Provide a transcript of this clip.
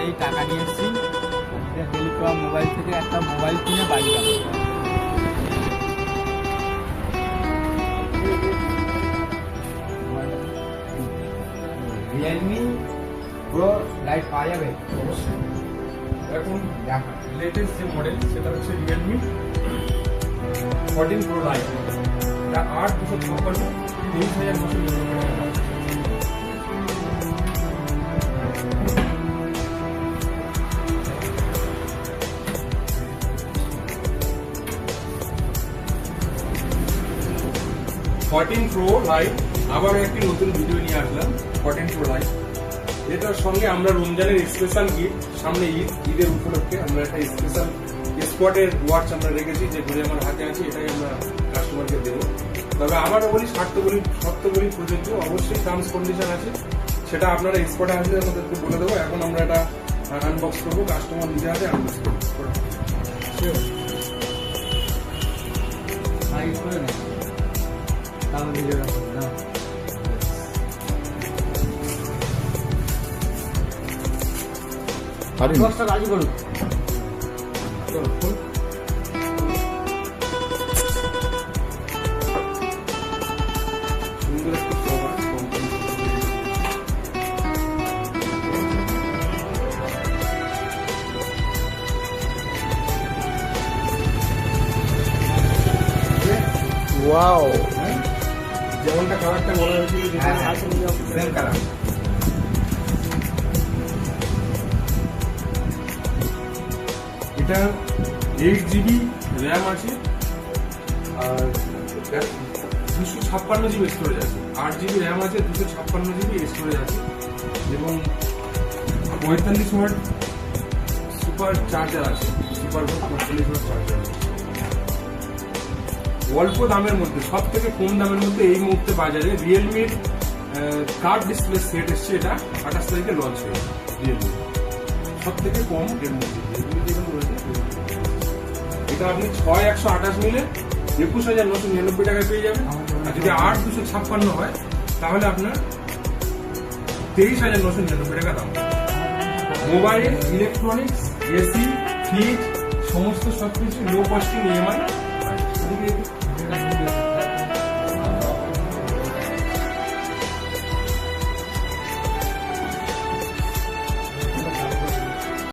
এই টাকা নিয়ে এসেছি টেলিকম মোবাইল থেকে একটা মোবাইল কিনে বাড়ি যাবো। রিয়েলমি প্রো লাইট পাওয়া যাবে অবশ্যই। এখন লেটেস্ট যে মডেল সেটা হচ্ছে রিয়েলমি 14 প্রো লাইট, এটা 8/256 23,999 টাকা। প্রো লাইট আবার একটি নতুন ভিডিও নিয়ে আসলাম। 14 প্রো লাইট এটার সঙ্গে আমরা রমজানের স্পেশাল গিফট, সামনে ঈদের উপলক্ষে আমরা একটা স্পেশাল স্পটের ওয়াচ আমরা রেখেছি, যে ঘড়ি আমার হাতে আছে, এটাই আমরা কাস্টমারকে দেবো। তবে আবারও বলি, শর্তগুলি প্রযোজ্য, অবশ্যই টার্মস কন্ডিশন আছে, সেটা আপনারা স্পটে আসলে আমাদেরকে বলে দেবো। এখন আমরা এটা আনবক্স করবো, কাস্টমার নিজে হাতে আনবক্স করবো। সাইজ করে নেই তাহলে নিজের না দশটা রাজি করুন। চলো, খোল। সুন্দর একটা কভার, কোম্পানি ওয়াও যেমনটা কালারটা মনে হয়েছিল, সেম কালার। এটা 8GB র্যাম আছে আর 256GB স্টোরেজ আছে। 8GB র্যাম আছে, 256GB স্টোরেজ আছে এবং 45 ওয়াট সুপার চার্জার আছে, সুপার 45 ওয়াট চার্জার আছে। অল্প দামের মধ্যে, সব থেকে কম দামের মধ্যে এই মুহূর্তে বাজারে রিয়েলমির কার্ড ডিসপ্লে সেট এসছে, এটা 28 তারিখে লঞ্চ হয়েছে। রিয়েলমি সব থেকে কম এর মধ্যে এটা আপনি 6/128 মিলে 21,999 টাকায় পেয়ে যাবেন। আর যদি 8/256 হয় তাহলে আপনার 23,999 টাকা দাম। মোবাইল, ইলেকট্রনিক্স, এসি, ফ্রিজ সমস্ত সবকিছু লো কস্টিং EMI।